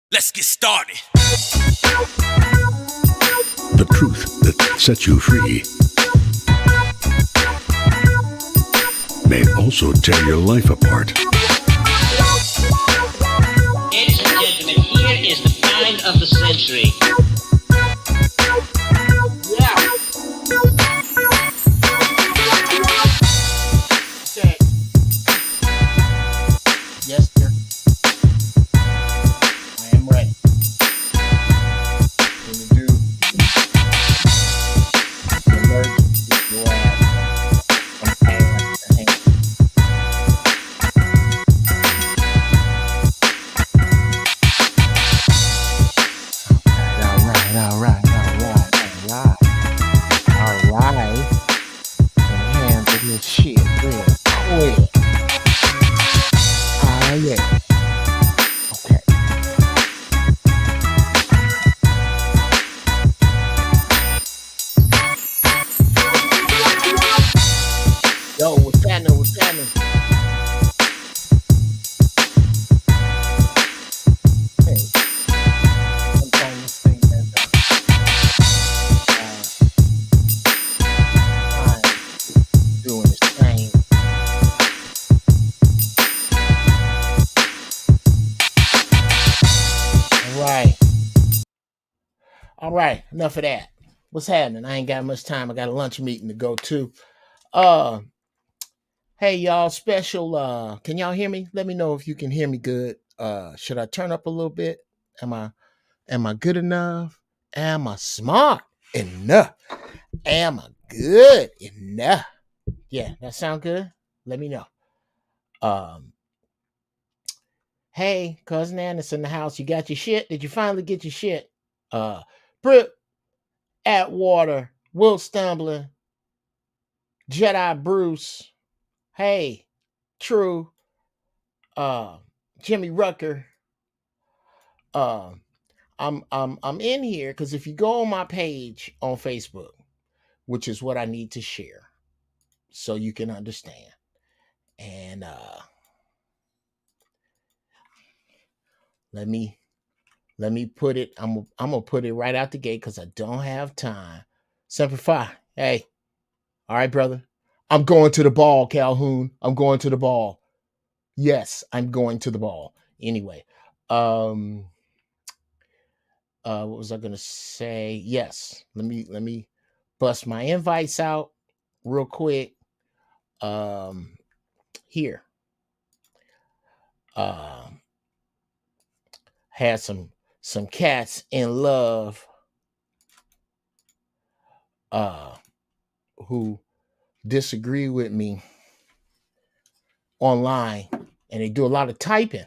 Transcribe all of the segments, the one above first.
Let's get started. The truth that sets you free may also tear your life apart. Ladies and gentlemen, here is the find of the century. Yeah. Okay. Yes, sir. I am ready. Can you do emergency grab from hand to hand? All right. Handle this shit real quick. Oh, yeah. Okay. Yo, what's happening? Hey, sometimes this thing has time doing its thing. All right, enough of that. What's happening? I ain't got much time. I got a lunch meeting to go to. Hey y'all, special can y'all hear me? Let me know if you can hear me good. Should I turn up a little bit? Am I good enough? Am I smart enough? Am I good enough? Yeah, that sound good? Let me know. Hey, cousin Anna's in the house. You got your shit? Did you finally get your shit? Brip, Atwater, Will Stumbling, Jedi Bruce, hey, True, Jimmy Rucker. I'm in here because if you go on my page on Facebook, which is what I need to share, so you can understand, and let me put it. I'm gonna put it right out the gate because I don't have time. Simplify. Hey, all right, brother. I'm going to the ball, Calhoun. I'm going to the ball. Yes, I'm going to the ball. Anyway, what was I gonna say? Yes, let me bust my invites out real quick. Here. Had some cats in love who disagree with me online, and they do a lot of typing.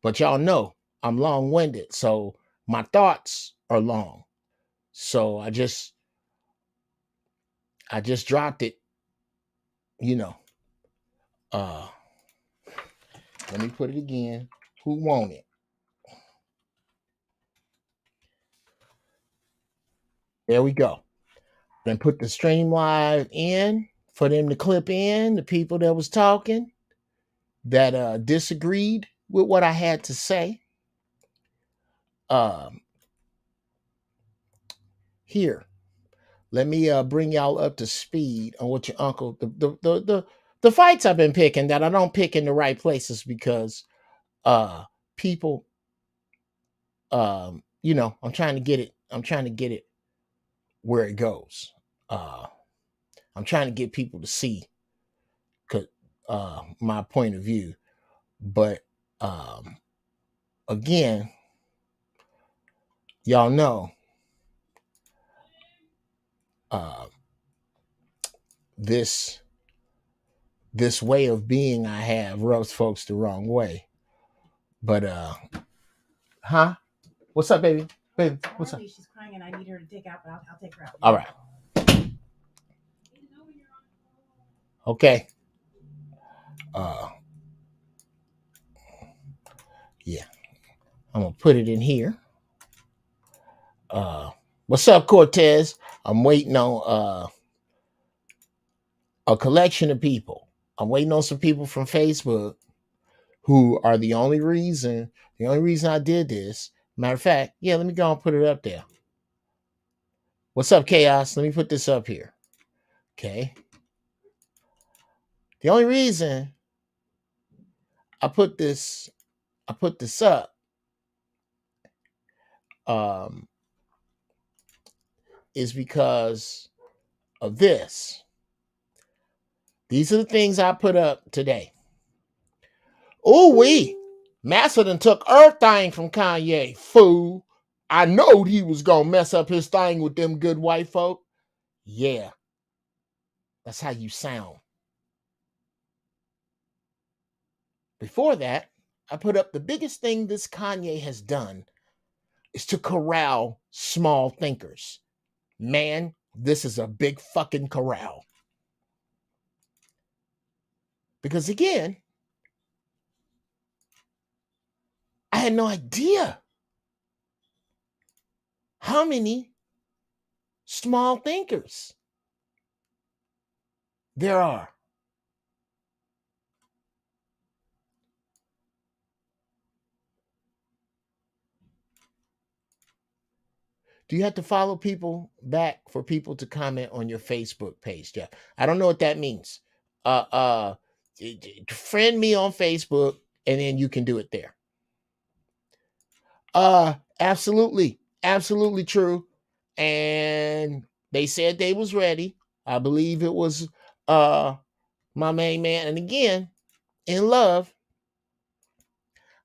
But y'all know I'm long-winded, so my thoughts are long. So I just dropped it, you know. Let me put it again. Who want it? There we go. Then put the stream live in for them to clip in the people that was talking that disagreed with what I had to say. Here, let me bring y'all up to speed on what your uncle the fights I've been picking that I don't pick in the right places because people I'm trying to get it where it goes. I'm trying to get people to see my point of view, but again, y'all know this way of being I have rubs folks the wrong way. But huh? What's up, baby? Baby, what's up? She's crying and I need her to take out, but I'll take her out. All right. Okay. Yeah. I'm gonna put it in here. What's up, Cortez? I'm waiting on a collection of people. I'm waiting on some people from Facebook who are the only reason I did this. Matter of fact, yeah, let me go and put it up there. What's up, Chaos? Let me put this up here. Okay. The only reason I put this up um, is because of this. These are the things I put up today. Ooh wee. Massa done took everything from Kanye, fool. I knowed he was gonna mess up his thing with them good white folk. Yeah, that's how you sound. Before that, I put up the biggest thing this Kanye has done is to corral small thinkers. Man, this is a big fucking corral. Because again, I had no idea how many small thinkers there are. Do you have to follow people back for people to comment on your Facebook page, Geoff? I don't know what that means. Friend me on Facebook and then you can do it there. Absolutely. Absolutely true. And they said they was ready. I believe it was my main man. And again, in love,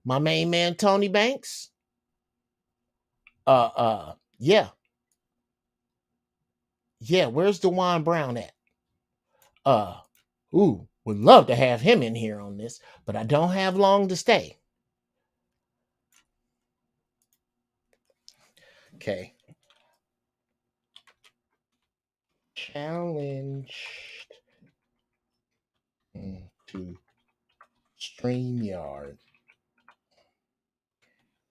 my main man Tony Banks. Yeah. Yeah, where's DeJuan Brown at? Would love to have him in here on this, but I don't have long to stay. Okay. Challenged to StreamYard,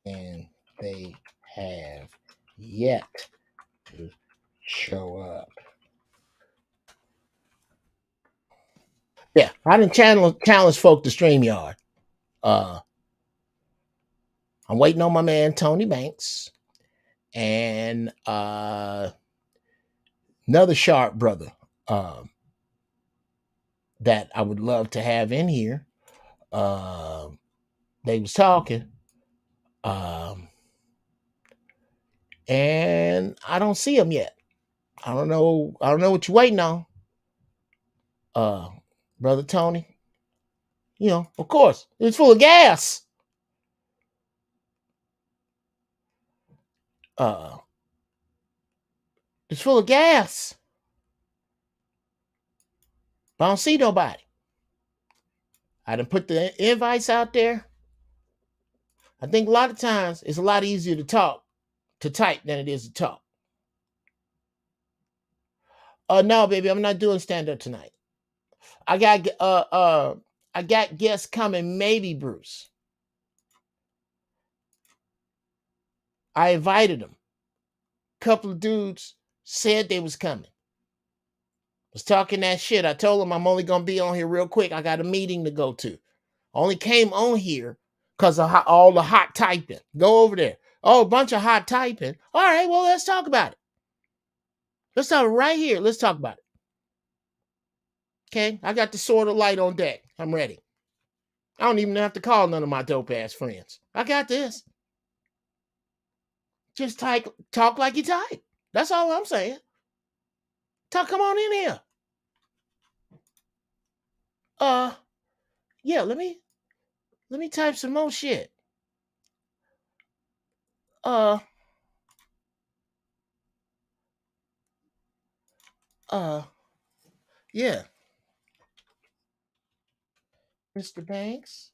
and they have yet to show up. Yeah, I didn't challenge folk to StreamYard. I'm waiting on my man Tony Banks and another sharp brother that I would love to have in here. They was talking, and I don't see them yet. I don't know what you're waiting on, brother Tony. You know, of course, it's full of gas. It's full of gas. But I don't see nobody. I done put the invites out there. I think a lot of times it's a lot easier to type than it is to talk. No, baby, I'm not doing stand up tonight. I got guests coming, maybe Bruce. I invited them. Couple of dudes said they was coming. Was talking that shit. I told them I'm only gonna be on here real quick. I got a meeting to go to. Only came on here because of all the hot typing. Go over there. Oh, a bunch of hot typing. All right, well, let's talk about it. Let's talk right here. Let's talk about it. Okay, I got the sword of light on deck. I'm ready. I don't even have to call none of my dope ass friends. I got this. Just talk like you type. That's all I'm saying. Come on in here. Yeah, let me type some more shit. Uh, yeah. Mr. Banks,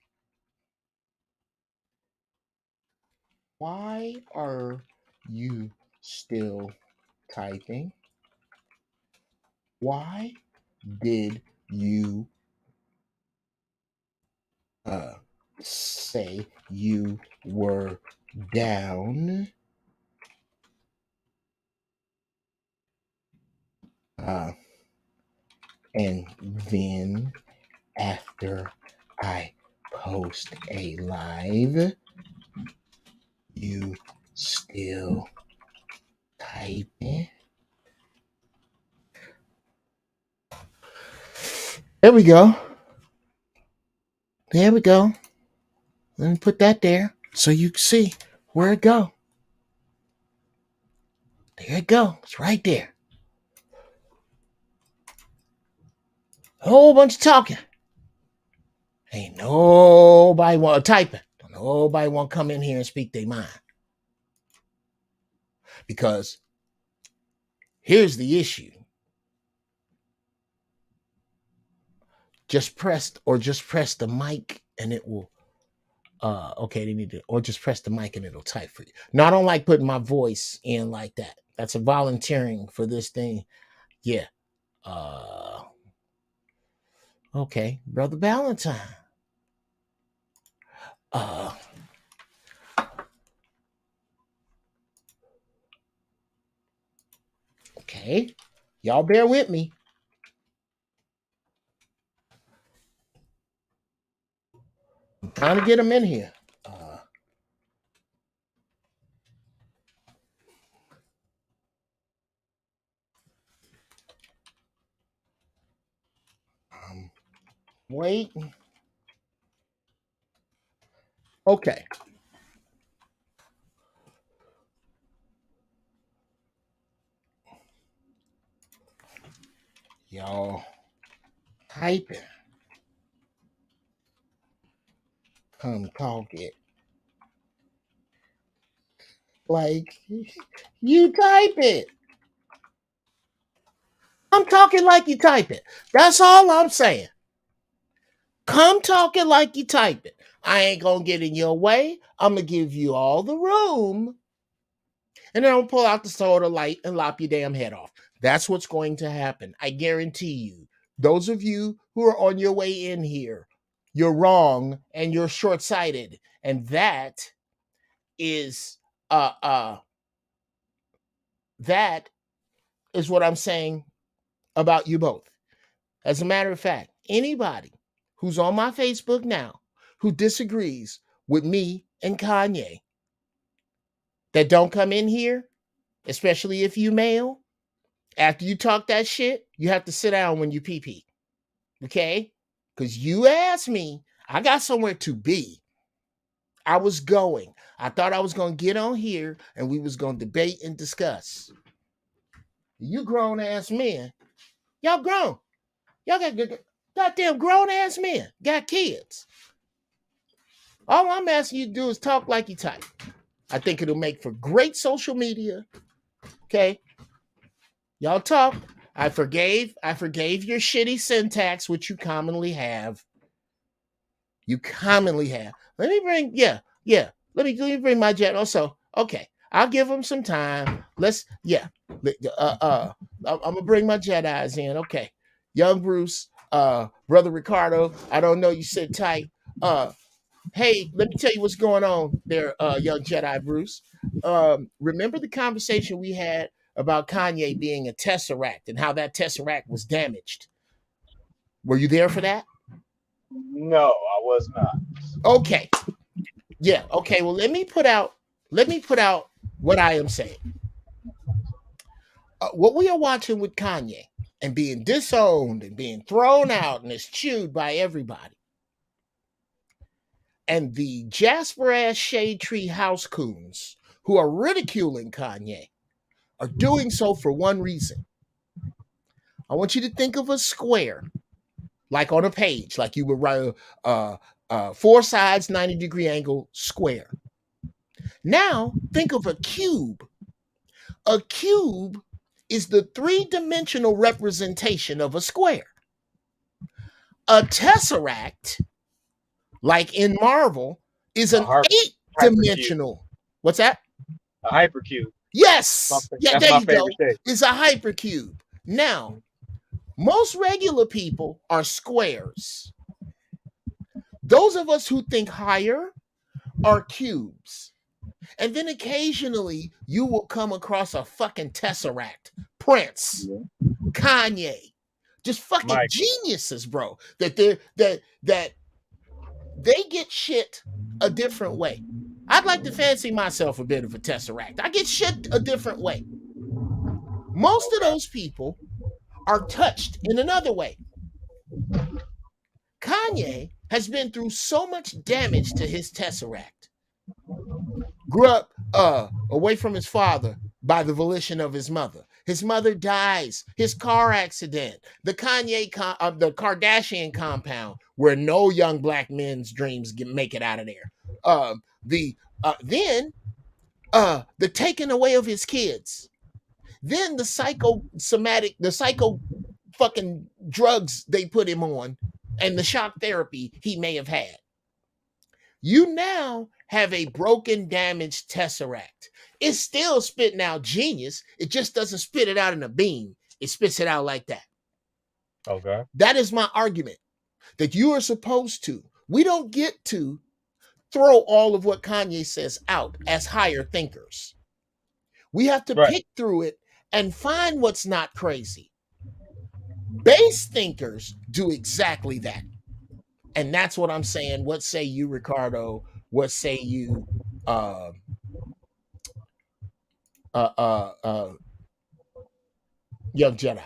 why are you still typing? Why did you say you were down? And then after I post a live, you still typing. There we go. There we go. Let me put that there so you can see where it go. There it go. It's right there. A whole bunch of talking. Ain't nobody want typing. Nobody want to come in here and speak their mind. Because here's the issue. Just press the mic and it will okay, they need to, or just press the mic and it'll type for you. Now I don't like putting my voice in like that. That's a volunteering for this thing. Yeah. Okay, Brother Valentine. Okay. Y'all bear with me. I'm trying to get them in here. Wait. Okay. Y'all typing. Come talk it. Like you type it. I'm talking like you type it. That's all I'm saying. Come talking like you type it. I ain't gonna get in your way. I'm gonna give you all the room. And then I'll pull out the soda light and lop your damn head off. That's what's going to happen. I guarantee you. Those of you who are on your way in here, you're wrong and you're short-sighted. And that is that is what I'm saying about you both. As a matter of fact, anybody who's on my Facebook now who disagrees with me and Kanye that don't come in here, especially if you male, after you talk that shit, you have to sit down when you pee. Okay? Because you asked me, I got somewhere to be. I was going. I thought I was going to get on here and we was going to debate and discuss. You grown ass men. Y'all grown. Y'all got goddamn grown ass men. Got kids. All I'm asking you to do is talk like you type. I think it'll make for great social media. Okay? Y'all talk. I forgave your shitty syntax, which you commonly have. You commonly have. Let me bring, Let me bring my jet. Also, okay. I'll give them some time. I'm gonna bring my Jedi's in. Okay. Young Bruce, Brother Ricardo. I don't know. You sit tight. Hey, let me tell you what's going on there, young Jedi Bruce. Remember the conversation we had about Kanye being a tesseract and how that tesseract was damaged? Were you there for that? No, I was not. Okay. Yeah. Okay. Well, let me put out what I am saying. What we are watching with Kanye and being disowned and being thrown out and eschewed by everybody. And the Jasper ass shade tree house coons who are ridiculing Kanye are doing so for one reason. I want you to think of a square, like on a page, like you would write four sides, 90-degree angle square. Now, think of a cube. A cube is the three-dimensional representation of a square. A tesseract, like in Marvel, is an eight-dimensional. What's that? A hypercube. Yes. Yeah, that's there my you favorite go. thing. It's a hypercube. Now, most regular people are squares. Those of us who think higher are cubes. And then occasionally you will come across a fucking tesseract. Prince, Kanye, just fucking geniuses, bro. That they get shit a different way. I'd like to fancy myself a bit of a tesseract. I get shit a different way. Most of those people are touched in another way. Kanye has been through so much damage to his tesseract. Grew up away from his father by the volition of his mother. His mother dies. His car accident. The the Kardashian compound, where no young black men's dreams make it out of there. Then the taking away of his kids. Then the psycho fucking drugs they put him on, and the shock therapy he may have had. You now have a broken, damaged tesseract. It's still spitting out genius. It just doesn't spit it out in a beam. It spits it out like that. Okay. That is my argument. That you are supposed to. We don't get to throw all of what Kanye says out as higher thinkers. We have to pick through it and find what's not crazy. Base thinkers do exactly that. And that's what I'm saying. What say you, Ricardo? What say you, Young Jedi?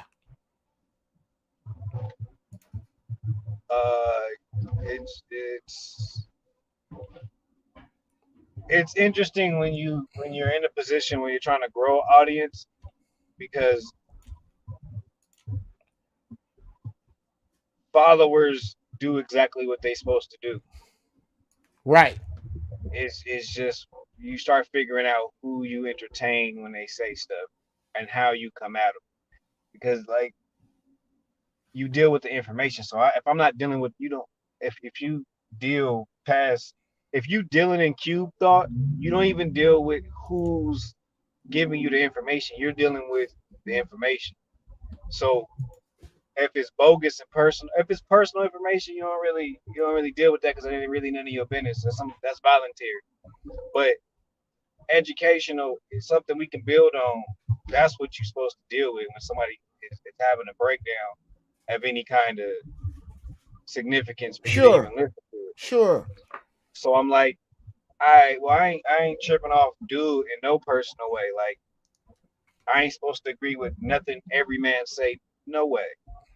It's interesting when you're in a position where you're trying to grow audience, because followers do exactly what they're supposed to do. Right. It's just you start figuring out who you entertain when they say stuff and how you come at them, because like you deal with the information. So if I'm not dealing with if you deal past, if you dealing in cube thought, you don't even deal with who's giving you the information. You're dealing with the information. So if it's bogus and personal, if it's personal information, you don't really deal with that, because it ain't really none of your business. That's voluntary. But educational is something we can build on. That's what you're supposed to deal with when somebody is having a breakdown of any kind of significance for you to even listen to it. Sure. So I'm like, I ain't tripping off dude in no personal way. Like, I ain't supposed to agree with nothing every man say. No way.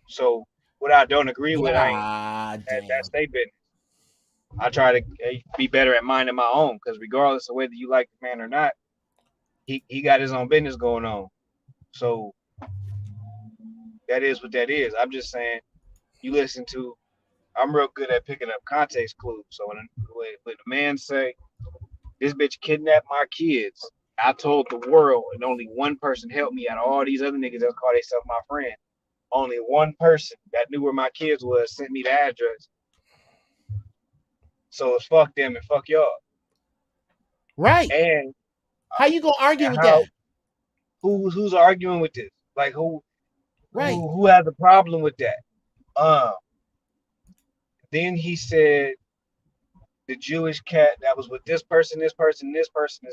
So what I don't agree with, that's their business. I try to be better at minding my own, because regardless of whether you like the man or not, he got his own business going on. So that is what that is. I'm just saying, you listen to, I'm real good at picking up context clues. So when a man say, this bitch kidnapped my kids, I told the world, and only one person helped me out of all these other niggas that call themselves my friend. Only one person that knew where my kids was sent me the address. So it's fuck them and fuck y'all. Right. And how you gonna argue with that? Who's arguing with this? Like who has a problem with that? Then he said the Jewish cat that was with this person is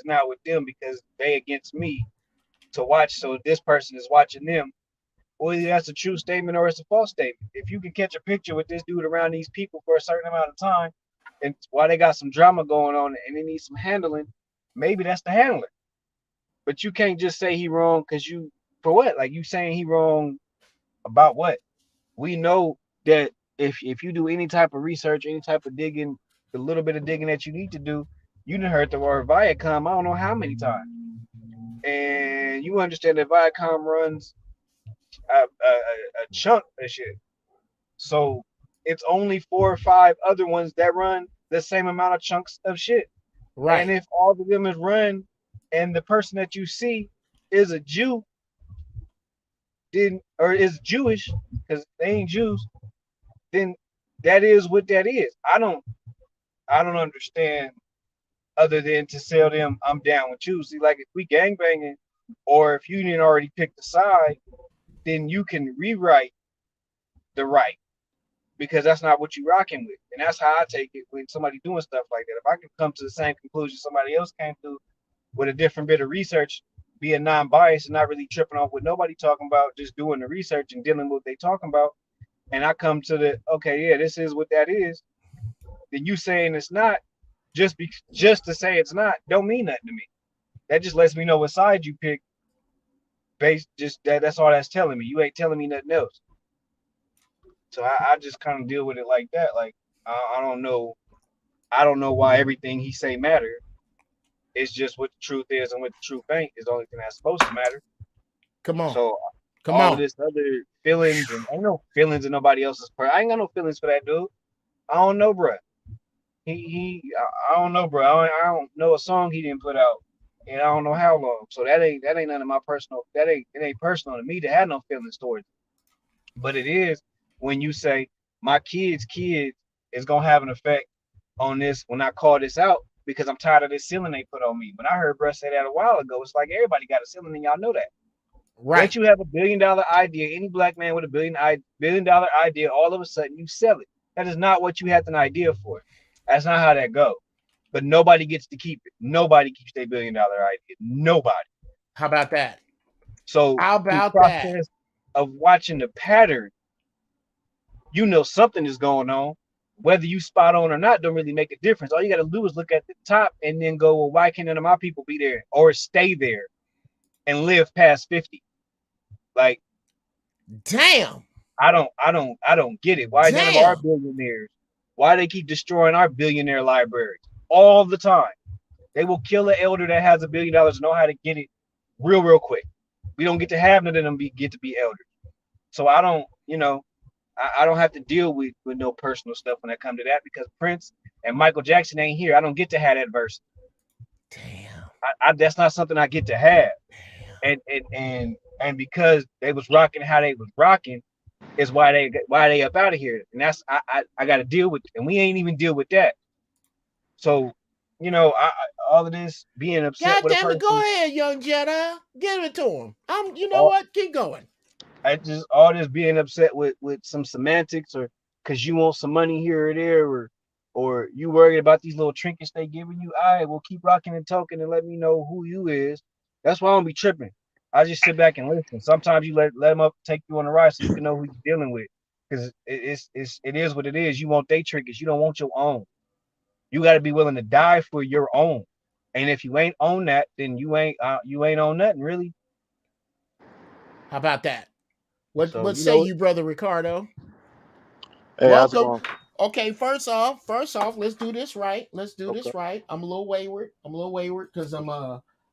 now with them because they against me to watch. So this person is watching them. Well, either that's a true statement or it's a false statement. If you can catch a picture with this dude around these people for a certain amount of time, and while they got some drama going on and they need some handling, maybe that's the handler. But you can't just say he wrong for what? Like, you saying he wrong about what? We know that if you do any type of research, any type of digging, the little bit of digging that you need to do, you done heard the word Viacom I don't know how many times. And you understand that Viacom runs a chunk of shit. So it's only 4 or 5 other ones that run the same amount of chunks of shit. Right. And if all of them is run and the person that you see is a Jew, then, or is Jewish, because they ain't Jews, then that is what that is. I don't understand, other than to sell them I'm down with you. See, like, if we gangbanging, or if you didn't already pick the side, then you can rewrite the right, because that's not what you rocking with. And that's how I take it when somebody doing stuff like that. If I can come to the same conclusion somebody else came to with a different bit of research, being non-biased and not really tripping off what nobody talking about, just doing the research and dealing with what they talking about, and I come to the, okay, yeah, this is what that is, then you saying it's not just to say it's not don't mean nothing to me. That just lets me know what side you pick. Based just that's all that's telling me. You ain't telling me nothing else. So I just kind of deal with it like that. Like I don't know. I don't know why everything he say matter. It's just what the truth is and what the truth ain't is the only thing that's supposed to matter. Come on. So Come all on. of this other feelings and ain't no feelings in nobody else's part. I ain't got no feelings for that dude. I don't know, bro. I don't know, bro. I don't know a song he didn't put out, and I don't know how long. So that ain't none of my personal. It ain't personal to me to have no feelings towards it. But it is when you say my kid's kid is gonna have an effect on this when I call this out because I'm tired of this ceiling they put on me. When I heard Bruh say that a while ago, it's like everybody got a ceiling and y'all know that. Right. Once you have $1 billion idea, any black man with $1 billion idea, all of a sudden you sell it. That is not what you had an idea for. That's not how that goes. But nobody gets to keep it. Nobody keeps their $1 billion idea. Nobody. How about that? So How the about process that? of watching the pattern, you know something is going on. Whether you spot on or not don't really make a difference. All you got to do is look at the top and then go, well, why can't none of my people be there or stay there and live past 50? Like, damn. I don't get it. Why none of our billionaires? Why they keep destroying our billionaire libraries all the time? They will kill an elder that has $1 billion and know how to get it real quick. We don't get to have none of them get to be elders. So I don't, I don't have to deal with no personal stuff when it comes to that because Prince and Michael Jackson ain't here. I don't get to have that verse. Damn. That's not something I get to have. And because they was rocking how they was rocking is why they up out of here. And that's I got to deal with, and we ain't even deal with that. So, all of this being upset God with a damn it, person. go ahead, young Jedi. Give it to him. You know what? Keep going. I just all this being upset with some semantics or because you want some money here or there or you worried about these little trinkets they giving you. All right, well keep rocking and talking and let me know who you is. That's why I don't be tripping. I just sit back and listen. Sometimes you let them up take you on the ride so you can know who you're dealing with. Because it is what it is. You want their trinkets. You don't want your own. You got to be willing to die for your own. And if you ain't on that, then you ain't on nothing really. How about that? What So, say you, brother Ricardo? Hey, how's it Welcome. going? Okay, first off, let's do this right. Okay. I'm a little wayward. Because I'm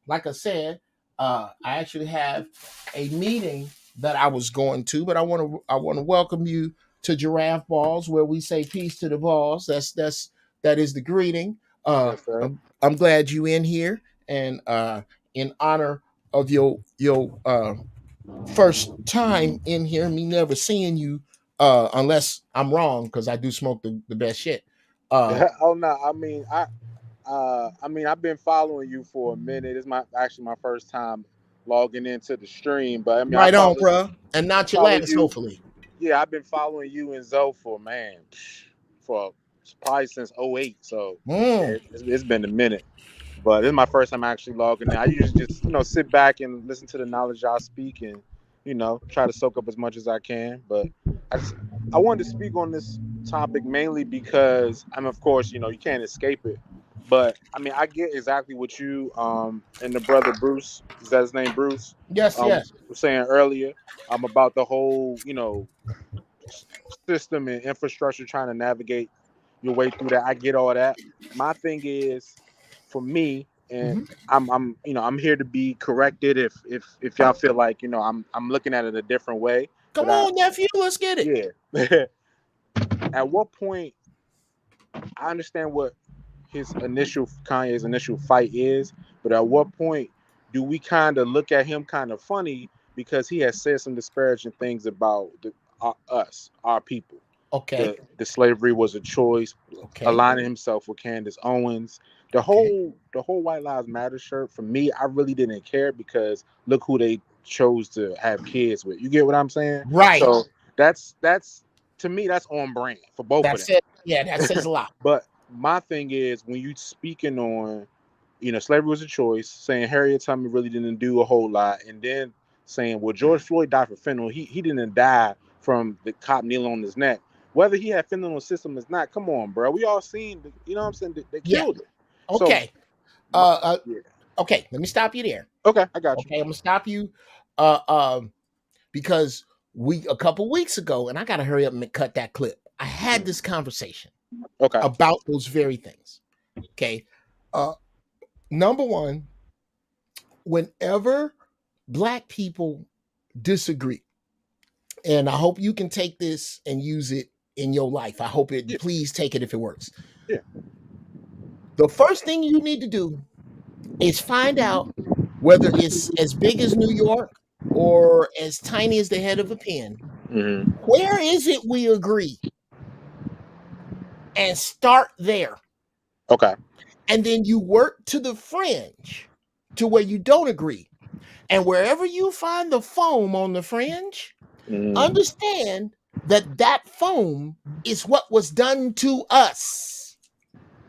like I said, I actually have a meeting that I was going to, but I want to welcome you to Giraffe Balls, where we say peace to the balls. That is the greeting. Yes, sir. I'm glad you in here, and in honor of your first time in here, me never seeing you, unless I'm wrong, because I do smoke the best shit. Oh no, I've been following you for a minute. It's actually my first time logging into the stream, but I mean, Right on, bro, and not your follow last, you. hopefully. Yeah, I've been following you and Zoe for probably since '08. So Mm. it's been a minute. But this is my first time actually logging in. I usually just sit back and listen to the knowledge y'all speak and try to soak up as much as I can. But I wanted to speak on this topic mainly because of course you can't escape it. But I mean I get exactly what you and the brother Bruce, is that his name, Bruce? Yes, yes. Was saying earlier about the whole system and infrastructure trying to navigate your way through that. I get all that. My thing is, for me, and I'm here to be corrected if y'all feel like I'm looking at it a different way. Come But on, nephew, let's get it. yeah. At what point, I understand what Kanye's initial fight is, but at what point do we kind of look at him kind of funny because he has said some disparaging things about us, our people? Okay. The slavery was a choice. Okay. Aligning himself with Candace Owens. The whole White Lives Matter shirt, for me, I really didn't care because look who they chose to have kids with. You get what I'm saying? Right. So that's to me, that's on brand for both of them. It. Yeah, that says a lot. But my thing is when you speaking on, slavery was a choice, saying Harriet Tubman really didn't do a whole lot, and then saying, well, George Floyd died for fentanyl. He didn't die from the cop kneeling on his neck. whether he had fentanyl system or not. Come on, bro. We all seen, you know what I'm saying? They killed it. Okay. So, yeah. Okay. Let me stop you there. Okay, I got you. Okay, I'm gonna stop you. Because a couple weeks ago, and I gotta hurry up and cut that clip. I had this conversation about those very things. Okay. Number one, whenever Black people disagree, and I hope you can take this and use it in your life. I hope it, please take it if it works. Yeah. The first thing you need to do is find out whether it's as big as New York or as tiny as the head of a pin. Mm-hmm. Where is it we agree? And start there. Okay. And then you work to the fringe to where you don't agree. And wherever you find the foam on the fringe, understand that that foam is what was done to us.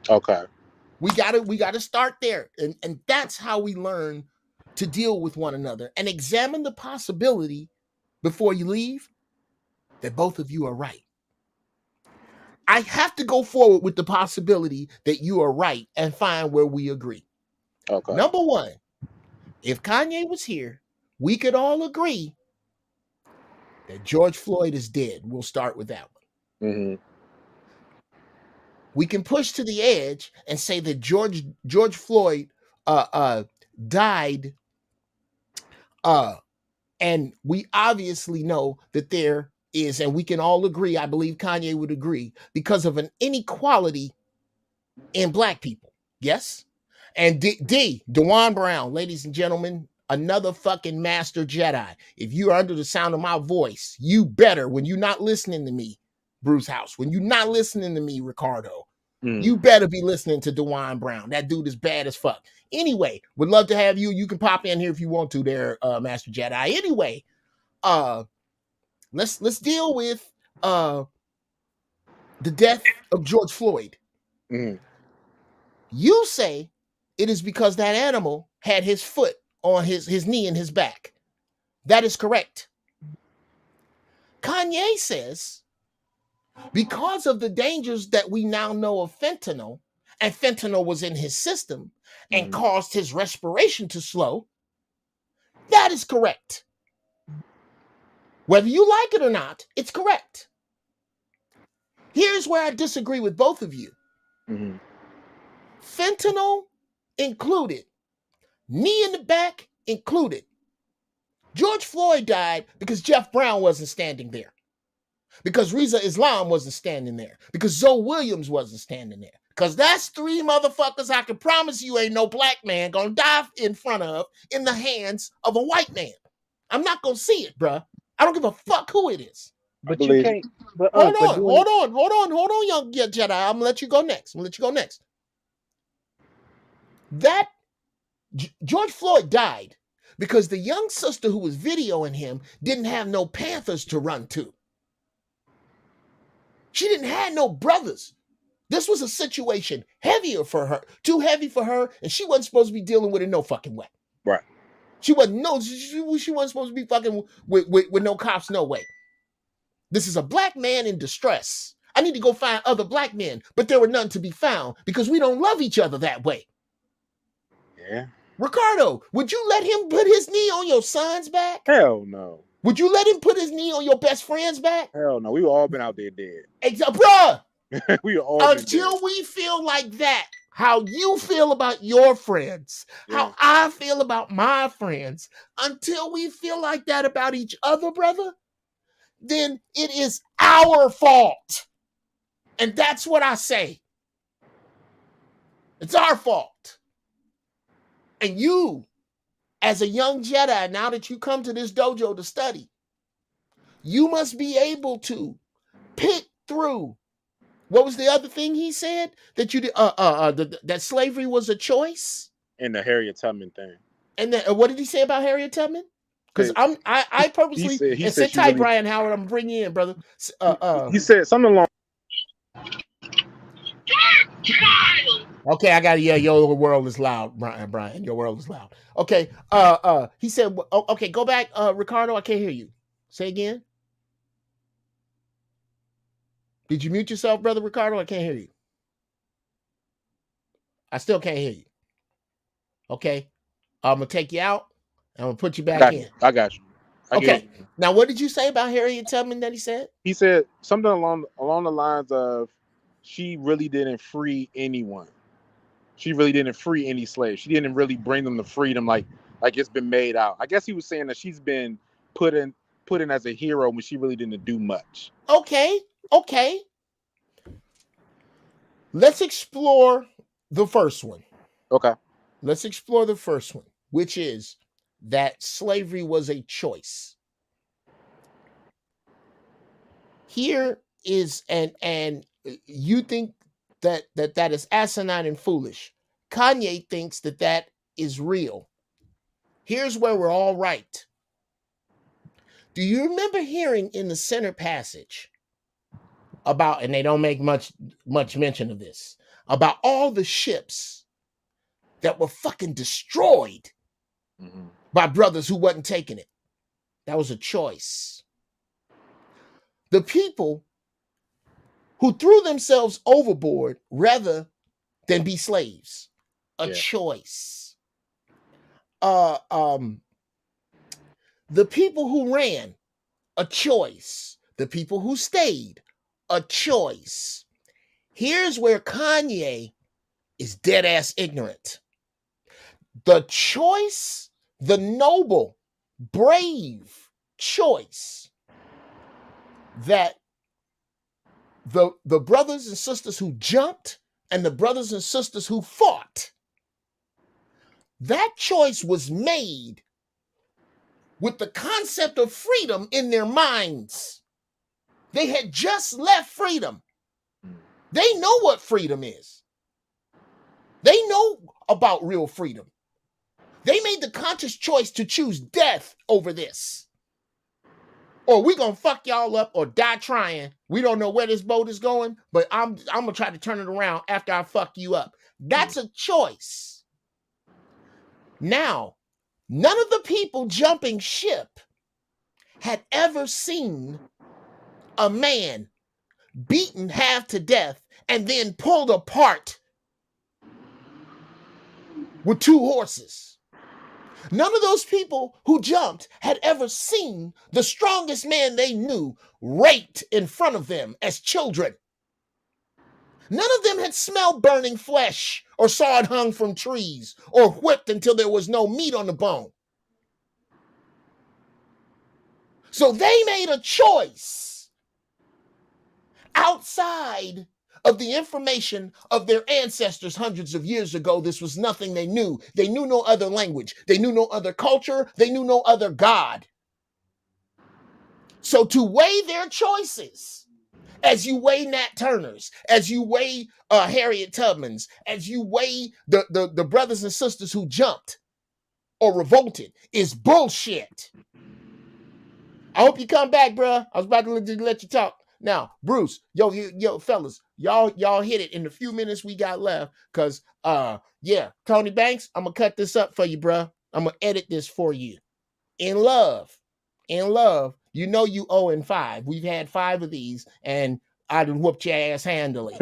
Okay. We gotta start there. And that's how we learn to deal with one another and examine the possibility before you leave that both of you are right. I have to go forward with the possibility that you are right and find where we agree. Okay. Number one, if Kanye was here, we could all agree that George Floyd is dead. We'll start with that one. Mm-hmm. We can push to the edge and say that George Floyd died, and we obviously know that there is, and we can all agree, I believe Kanye would agree, because of an inequality in Black people. Yes? And DeJuan Brown, ladies and gentlemen, another fucking master Jedi. If you are under the sound of my voice, you better, when you're not listening to me, Bruce House, when you're not listening to me, Ricardo, you better be listening to DeJuan Brown. That dude is bad as fuck. Anyway, would love to have you. You can pop in here if you want to there, Master Jedi. Anyway, let's deal with the death of George Floyd. You say it is because that animal had his foot on his knee and his back. That is correct. Kanye says because of the dangers that we now know of fentanyl, and fentanyl was in his system and caused his respiration to slow, that is correct. Whether you like it or not, it's correct. Here's where I disagree with both of you. Fentanyl included, knee in the back included. George Floyd died because Jeff Brown wasn't standing there. Because Reza Islam wasn't standing there. Because Zoe Williams wasn't standing there. Because that's three motherfuckers I can promise you ain't no Black man gonna die in front of in the hands of a white man. I'm not gonna see it, bruh. I don't give a fuck who it is. But you can't. But, hold on, young Jedi. I'm gonna let you go next. That George Floyd died because the young sister who was videoing him didn't have no Panthers to run to. She didn't have no brothers. This was a situation heavier for her, too heavy for her, and she wasn't supposed to be dealing with it no fucking way. Right. She wasn't supposed to be fucking with no cops, no way. This is a Black man in distress. I need to go find other Black men, but there were none to be found because we don't love each other that way. Yeah. Ricardo, would you let him put his knee on your son's back? Hell no. Would you let him put his knee on your best friend's back? Hell no. We've all been out there dead. Bruh. We all until we feel like that, how you feel about your friends, how I feel about my friends, until we feel like that about each other, brother, then it is our fault. And that's what I say. It's our fault. And you, as a young Jedi, now that you come to this dojo to study, you must be able to pick through. What was the other thing he said? That you did, that slavery was a choice? And the Harriet Tubman thing. And then what did he say about Harriet Tubman? Because I purposely he said sit tight, really, Brian Howard. I'm bringing you in, brother. He said something along. Okay, I got it. Yeah, your world is loud, Brian. Your world is loud. Okay. He said, okay, go back, Ricardo. I can't hear you. Say again. Did you mute yourself, Brother Ricardo? I can't hear you. I still can't hear you. Okay. I'm going to take you out. I'm going to put you back in. I got you. Okay. Now, what did you say about Harriet Tubman that he said? He said something along the lines of, she really didn't free anyone. She really didn't free any slaves. She didn't really bring them to freedom like it's been made out. I guess he was saying that she's been put in as a hero when she really didn't do much. Okay. Let's explore the first one. Okay. Let's explore the first one, which is that slavery was a choice. Here is, and you think that is asinine and foolish. Kanye thinks that is real. Here's where we're all right. Do you remember hearing in the center passage about, and they don't make much mention of this, about all the ships that were fucking destroyed by brothers who wasn't taking it? That was a choice. The people who threw themselves overboard rather than be slaves, a choice. The people who ran, a choice. The people who stayed, a choice. Here's where Kanye is dead ass ignorant. The choice, the noble, brave choice that the brothers and sisters who jumped and the brothers and sisters who fought, that choice was made with the concept of freedom in their minds. They had just left freedom. They know what freedom is. They know about real freedom. They made the conscious choice to choose death over this. Or we gonna fuck y'all up or die trying. We don't know where this boat is going, but I'm gonna try to turn it around after I fuck you up. That's a choice. Now, none of the people jumping ship had ever seen a man beaten half to death and then pulled apart with 2 horses. None of those people who jumped had ever seen the strongest man they knew raped in front of them as children. None of them had smelled burning flesh or saw it hung from trees or whipped until there was no meat on the bone. So they made a choice outside of the information of their ancestors hundreds of years ago. This was nothing they knew. They knew no other language. They knew no other culture. They knew no other God. So to weigh their choices, as you weigh Nat Turner's, as you weigh Harriet Tubman's, as you weigh the brothers and sisters who jumped or revolted, is bullshit. I hope you come back, bruh. I was about to let you talk. Now, Bruce, yo, fellas, y'all hit it in the few minutes we got left. Cause Tony Banks, I'm gonna cut this up for you, bruh. I'm gonna edit this for you. In love, you know you 0-5. We've had 5 of these, and I done whooped your ass handily.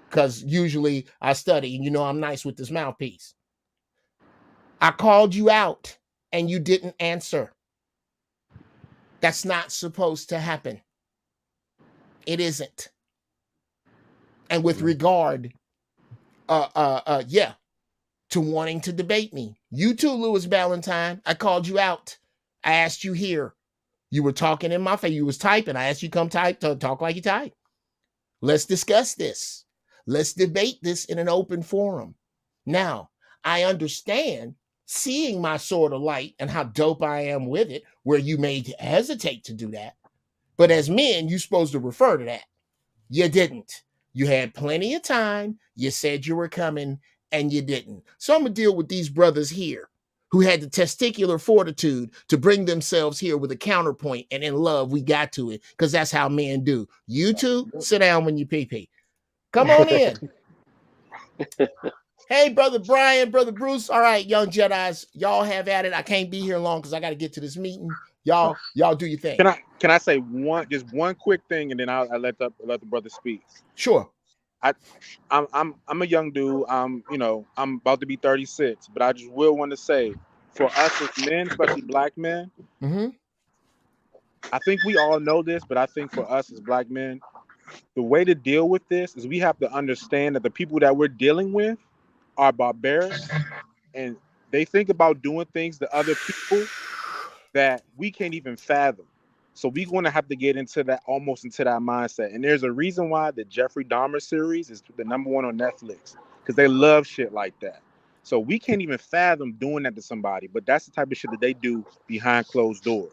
Cause usually I study, and you know I'm nice with this mouthpiece. I called you out, and you didn't answer. That's not supposed to happen. It isn't. And with regard, to wanting to debate me, you too, Louis Valentine, I called you out. I asked you here. You were talking in my face. You was typing. I asked you come talk like you type. Let's discuss this. Let's debate this in an open forum. Now, I understand seeing my sword of light and how dope I am with it, where you may hesitate to do that. But as men, you're supposed to refer to that. You didn't. You had plenty of time. You said you were coming, and you didn't. So I'm going to deal with these brothers here who had the testicular fortitude to bring themselves here with a counterpoint, and in love, we got to it, because that's how men do. You two, sit down when you pee-pee. Come on in. Hey, Brother Brian, Brother Bruce. All right, young Jedis, y'all have at it. I can't be here long because I got to get to this meeting. Y'all do your thing. Can I say just one quick thing, and then I'll let the brother speak. Sure. I'm a young dude. I'm about to be 36, but I just will want to say, for us as men, especially black men, I think we all know this, but I think for us as black men, the way to deal with this is we have to understand that the people that we're dealing with are barbaric, and they think about doing things to other people that we can't even fathom. So we're going to have to get into that mindset. And there's a reason why the Jeffrey Dahmer series is the #1 on Netflix, because they love shit like that. So we can't even fathom doing that to somebody, but that's the type of shit that they do behind closed doors.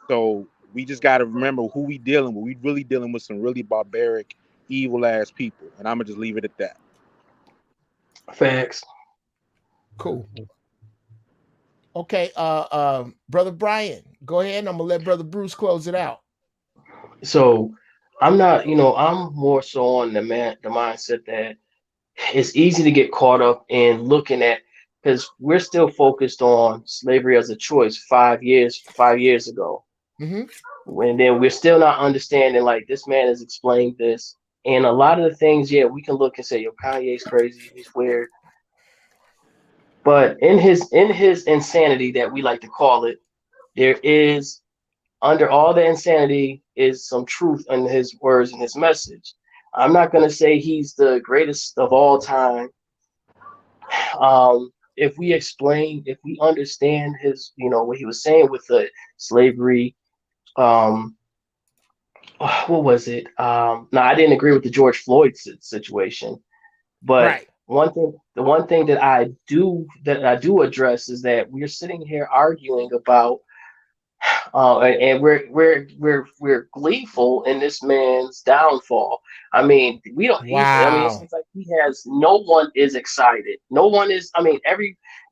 So we just got to remember who we dealing with. We really dealing with some really barbaric, evil ass people. And I'm going to just leave it at that. Facts. Cool. Okay, Brother Brian, go ahead, and I'm gonna let Brother Bruce close it out. So I'm not, I'm more so on the mindset that it's easy to get caught up in looking at, because we're still focused on slavery as a choice 5 years ago. And then we're still not understanding, like, this man has explained this. And a lot of the things, we can look and say, yo, Kanye's crazy, he's weird. But in his insanity, that we like to call it, there is, under all the insanity, is some truth in his words and his message. I'm not going to say he's the greatest of all time. If we understand his, what he was saying with the slavery, what was it? No, I didn't agree with the George Floyd situation, but the one thing that I do address is that we're sitting here arguing about, and we're gleeful in this man's downfall. I mean, we don't. Wow. I mean, it seems like he has. No one is excited. No one is. I mean,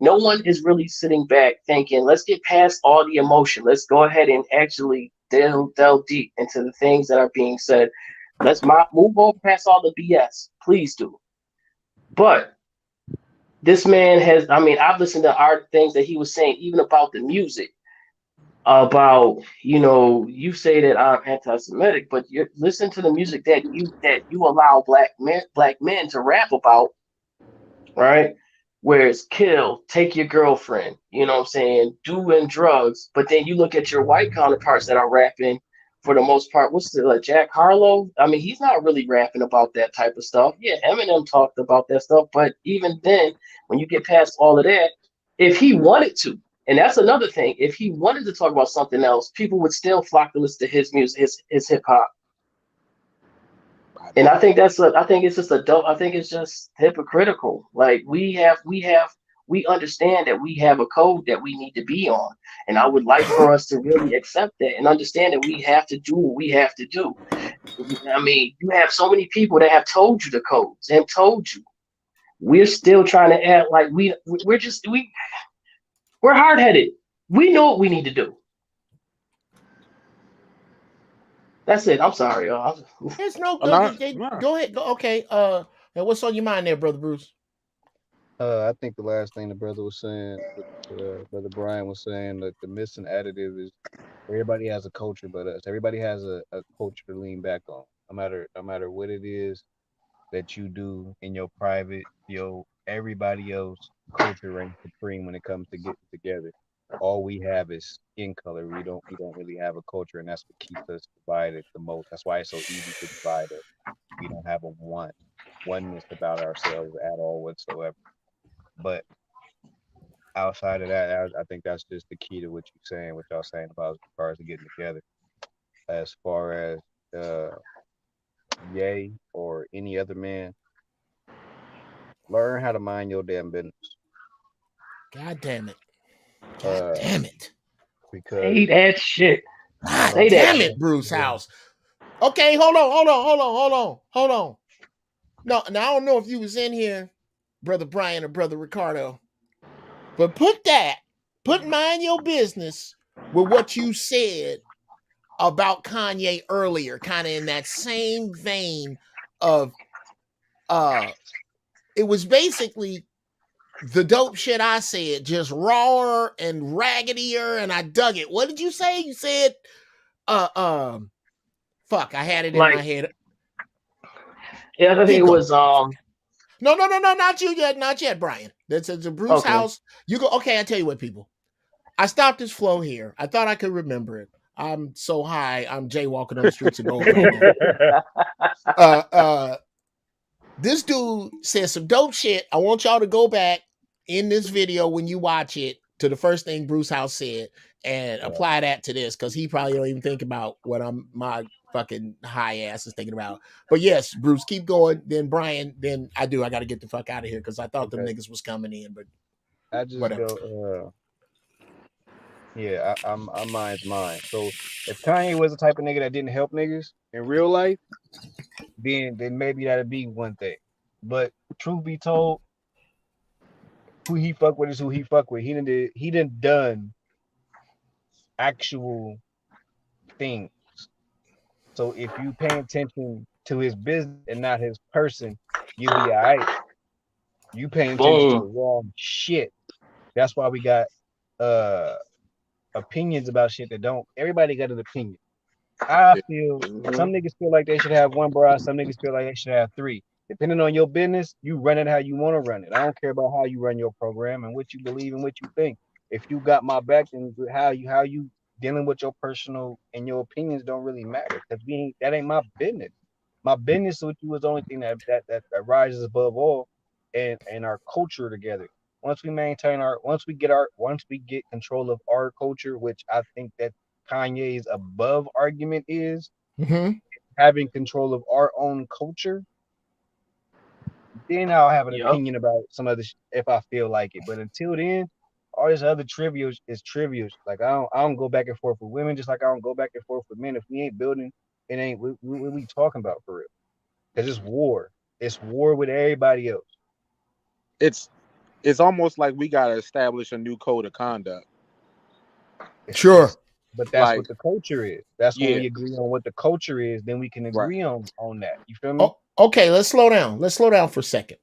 no one is really sitting back thinking, let's get past all the emotion. Let's go ahead and actually delve deep into the things that are being said. Let's move on past all the BS. Please do. But this man has. I mean, I've listened to things that he was saying, even about the music. About, you say that I'm anti-Semitic, but you listen to the music that you allow black men to rap about, right? Where it's kill, take your girlfriend, you know what I'm saying, doing drugs. But then you look at your white counterparts that are rapping, for the most part, what's the Jack Harlow? I mean, he's not really rapping about that type of stuff. Yeah, Eminem talked about that stuff, but even then, when you get past all of that, if he wanted to. And that's another thing. If he wanted to talk about something else, people would still flock to listen to his music, his hip hop. And I think it's just hypocritical. Like we understand that we have a code that we need to be on. And I would like for us to really accept that and understand that we have to do what we have to do. I mean, you have so many people that have told you the codes and told you. We're still trying to act like we're hard-headed. We know what we need to do. That's it. I'm sorry, y'all. There's no good. Go ahead. Okay. And what's on your mind there, Brother Bruce? I think the last thing the brother was saying, Brother Brian was saying, that the missing additive is everybody has a culture but us. Everybody has a culture to lean back on. No matter what it is that you do in your private, everybody else culture reigns supreme when it comes to getting together. All we have is skin color. We don't really have a culture, and that's what keeps us divided the most. That's why it's so easy to divide us. We don't have a oneness about ourselves at all whatsoever. But outside of that, I think that's just the key to what y'all saying about as far as getting together. As far as Ye or any other man, learn how to mind your damn business. God damn it. God damn it. Because say that shit. God damn it, Bruce House. Okay, hold on. No, now I don't know if you was in here, Brother Brian or Brother Ricardo, but put mind your business with what you said about Kanye earlier, kind of in that same vein of it was basically the dope shit I said, just rawer and raggedier, and I dug it. What did you say? You said, fuck, I had it in my head. Yeah, I think it was No, not you yet, not yet, Brian. That's a Bruce House. You go. Okay, I tell you what, people. I stopped this flow here. I thought I could remember it. I'm so high. I'm jaywalking on the streets of gold right now. This dude said some dope shit. I want y'all to go back in this video when you watch it to the first thing Bruce House said and apply that to this, because he probably don't even think about what my fucking high ass is thinking about. But yes, Bruce, keep going. Then Brian, then I got to get the fuck out of here because I thought them niggas was coming in, but I just whatever. go, I'm mine's mine. So if Kanye was the type of nigga that didn't help niggas in real life, then maybe that'd be one thing. But truth be told, who he fuck with is who he fuck with. He didn't done actual things. So if you pay attention to his business and not his person, you'll be all right. You paying attention to the wrong shit. That's why we got opinions about shit that don't. Everybody got an opinion. I feel some niggas feel like they should have one bra, some niggas feel like they should have three. Depending on your business, you run it how you want to run it. I don't care about how you run your program and what you believe and what you think. If you got my back, then how you dealing with your personal and your opinions don't really matter, because that ain't my business. My business with you is the only thing that rises above all, and our culture together. Once we get control of our culture, which I think that Kanye's above argument is having control of our own culture, then I'll have an opinion about some other if I feel like it. But until then, all this other trivial is trivial. Like I don't go back and forth with women, just like I don't go back and forth with men. If we ain't building, it ain't what we talking about for real. Because it's war. It's war with everybody else. It's almost like we gotta establish a new code of conduct. Sure. But that's what the culture is. That's when we agree on what the culture is, then we can agree on that. You feel me? Okay, let's slow down. Let's slow down for a second.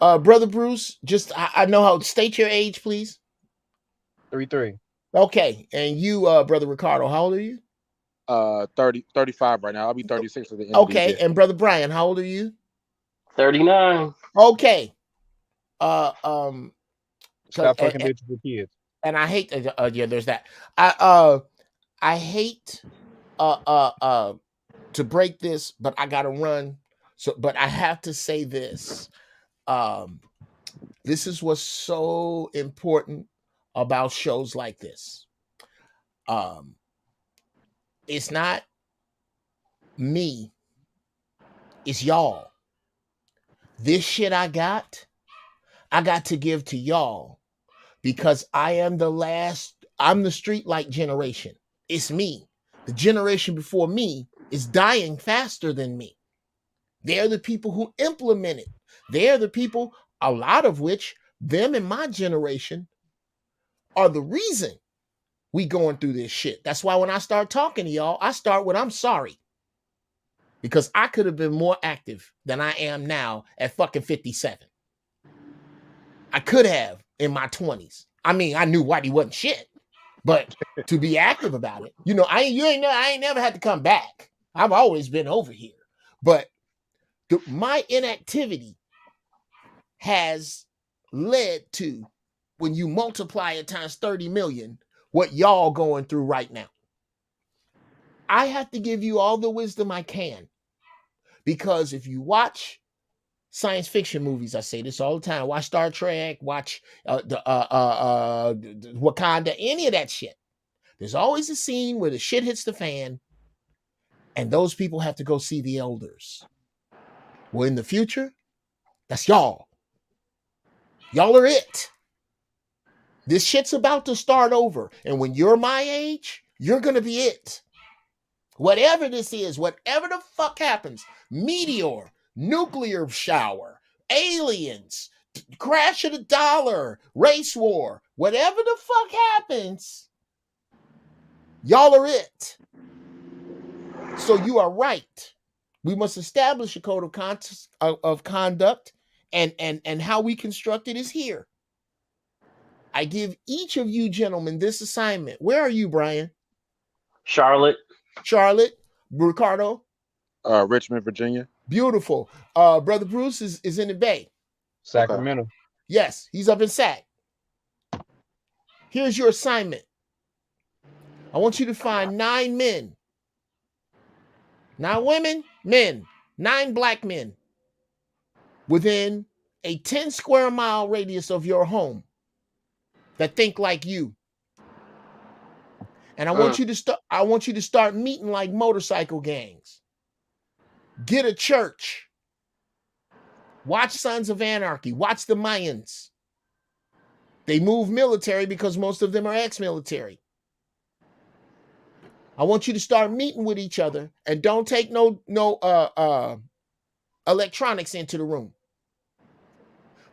Brother Bruce, just I know how. State your age, please. 33. Okay, and you, Brother Ricardo, how old are you? 35 right now. I'll be 36 at the end. Okay, and Brother Brian, how old are you? 39. Okay. Stop fucking bitches with kids. And I hate. There's that. I hate to break this, but I gotta run. So, but I have to say this. This is what's so important about shows like this. It's not me, it's y'all. This shit I got to give to y'all because I am I'm the streetlight generation. It's me. The generation before me is dying faster than me. They're the people who implement it. They're the people, a lot of which, them in my generation, are the reason we going through this shit. That's why when I start talking to y'all, I start with I'm sorry. Because I could have been more active than I am now at fucking 57. I could have in my 20s. I mean, I knew Whitey wasn't shit, but to be active about it, I ain't never had to come back. I've always been over here. But my inactivity has led to, when you multiply it times 30 million, what y'all going through right now. I have to give you all the wisdom I can, because if you watch science fiction movies, I say this all the time, watch Star Trek, watch the Wakanda, any of that shit, there's always a scene where the shit hits the fan and those people have to go see the elders. Well, in the future, that's y'all. Y'all are it. This shit's about to start over. And when you're my age, you're going to be it. Whatever this is, whatever the fuck happens, meteor, nuclear shower, aliens, crash of the dollar, race war, whatever the fuck happens, y'all are it. So you are right. We must establish a code of conduct, and how we construct it is here. I give each of you gentlemen this assignment. Where are you, Brian? Charlotte. Charlotte. Ricardo. Richmond, Virginia. Beautiful. Brother Bruce is in the Bay. Sacramento. Yes, he's up in Sac. Here's your assignment. I want you to find 9 men. Not women, men. 9 black men within a 10 square mile radius of your home that think like you. And I want you to start meeting like motorcycle gangs. Get a church. Watch Sons of Anarchy. Watch the Mayans. They move military because most of them are ex-military. I want you to start meeting with each other and don't take no electronics into the room.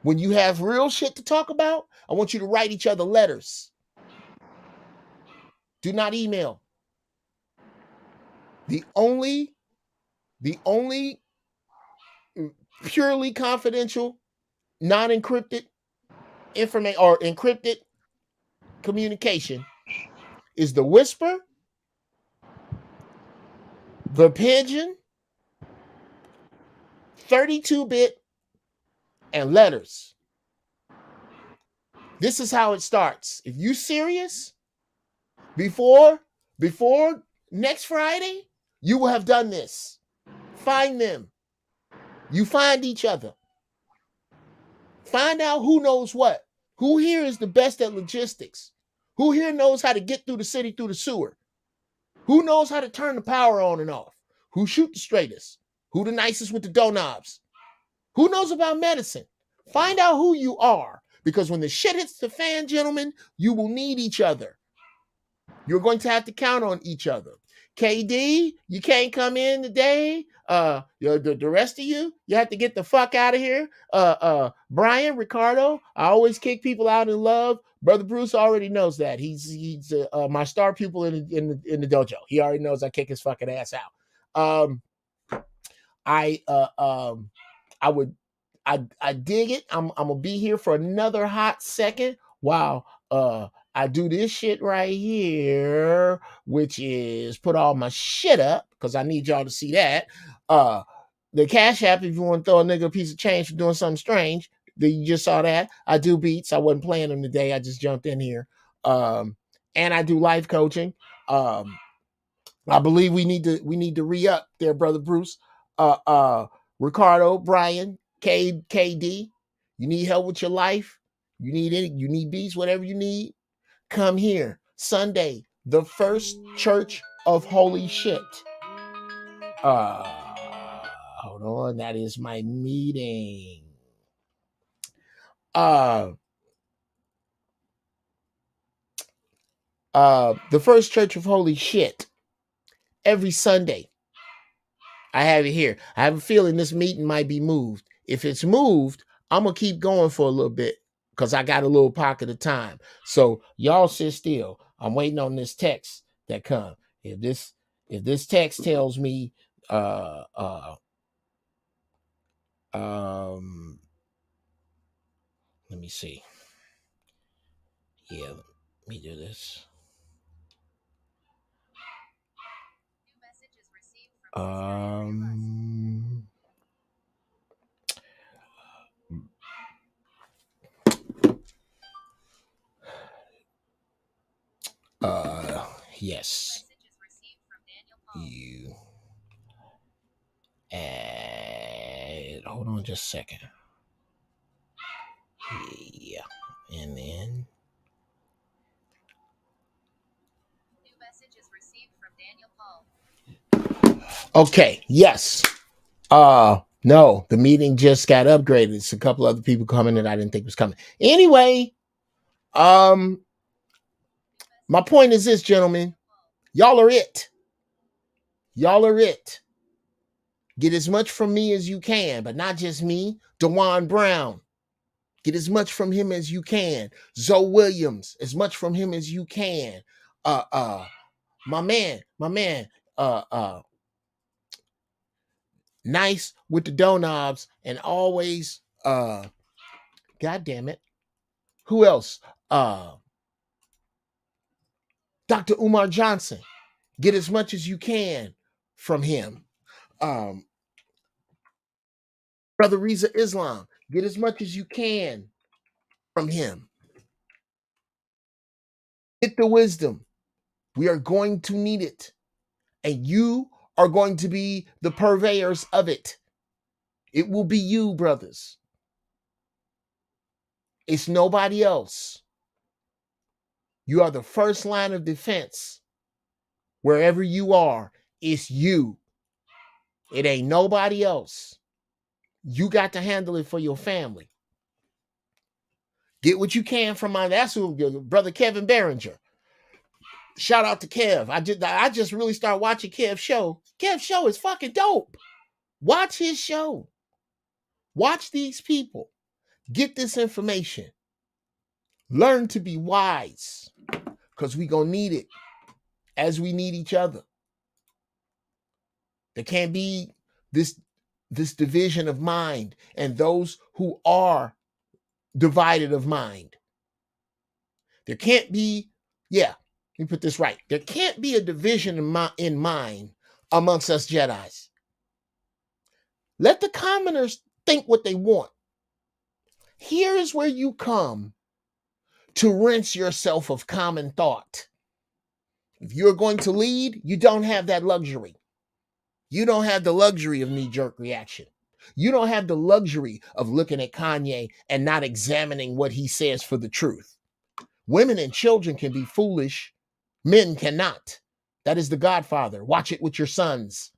When you have real shit to talk about, I want you to write each other letters. Do not email. The only purely confidential, non-encrypted information or encrypted communication is the whisper, the pigeon, 32-bit, and letters. This is how it starts. If you serious, before next Friday, you will have done this. Find them. You find each other. Find out who knows what. Who here is the best at logistics? Who here knows how to get through the city through the sewer? Who knows how to turn the power on and off? Who shoot the straightest? Who the nicest with the doorknobs? Who knows about medicine? Find out who you are, because when the shit hits the fan, gentlemen, you will need each other. You're going to have to count on each other. KD, you can't come in today. The rest of you have to get the fuck out of here. Brian, Ricardo, I always kick people out in love. Brother Bruce already knows that. He's my star pupil in the dojo. He already knows I kick his fucking ass out. I dig it. I'm gonna be here for another hot second while I do this shit right here, which is put all my shit up because I need y'all to see that. The Cash App, if you want to throw a nigga a piece of change for doing something strange, you just saw that. I do beats. I wasn't playing them today. I just jumped in here. And I do life coaching. I believe we need to re-up there, brother Bruce. Ricardo, Brian, KD. You need help with your life? You need beats, whatever you need. Come here. Sunday, the First Church of Holy Shit. Hold on. That is my meeting. The First Church of Holy Shit. Every Sunday. I have it here. I have a feeling this meeting might be moved. If it's moved, I'm going to keep going for a little bit because I got a little pocket of time. So y'all sit still. I'm waiting on this text that comes. If this text tells me let me see. Yeah, let me do this. Yes. You. And hold on just a second. Yeah. And then. New message is received from Daniel Paul. Okay. Yes. No, the meeting just got upgraded. It's a couple other people coming that I didn't think was coming. Anyway, my point is this, gentlemen. Y'all are it. Y'all are it. Get as much from me as you can, but not just me. DeJuan Brown. Get as much from him as you can. Zoe Williams, as much from him as you can. My man, nice with the doorknobs and always, God damn it. Who else? Dr. Umar Johnson, get as much as you can from him. Brother Reza Islam, get as much as you can from him. Get the wisdom. We are going to need it. And you are going to be the purveyors of it. It will be you, brothers. It's nobody else. You are the first line of defense. Wherever you are, it's you. It ain't nobody else. You got to handle it for your family. Get what you can from that's who brother Kevin Behringer. Shout out to Kev. I just really started watching Kev's show. Kev's show is fucking dope. Watch his show. Watch these people. Get this information. Learn to be wise. Because we gonna need it as we need each other. There can't be this division of mind and those who are divided of mind. There can't be, let me put this right. There can't be a division in mind amongst us Jedis. Let the commoners think what they want. Here is where you come to rinse yourself of common thought. If you're going to lead, you don't have that luxury. You don't have the luxury of knee-jerk reaction. You don't have the luxury of looking at Kanye and not examining what he says for the truth. Women and children can be foolish. Men cannot. That is the Godfather. Watch it with your sons.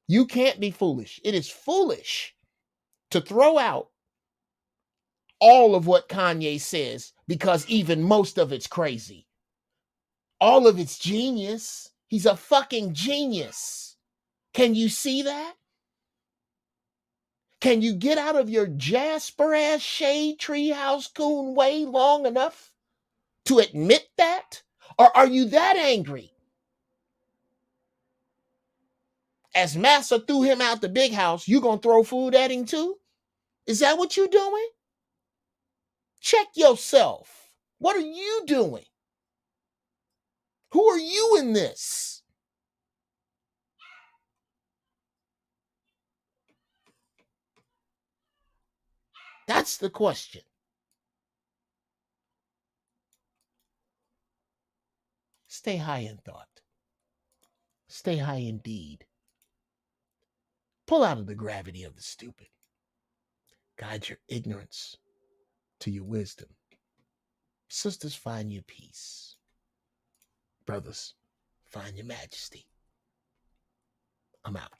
You can't be foolish. It is foolish to throw out all of what Kanye says because even most of it's crazy. All of it's genius. He's a fucking genius. Can you see that? Can you get out of your Jasper ass shade treehouse coon way long enough to admit that? Or are you that angry? As Massa threw him out the big house, you gonna throw food at him too? Is that what you doing? Check yourself. What are you doing? Who are you in this? That's the question. Stay high in thought. Stay high indeed. Pull out of the gravity of the stupid. Guide your ignorance to your wisdom. Sisters, find your peace. Brothers, find your majesty. I'm out.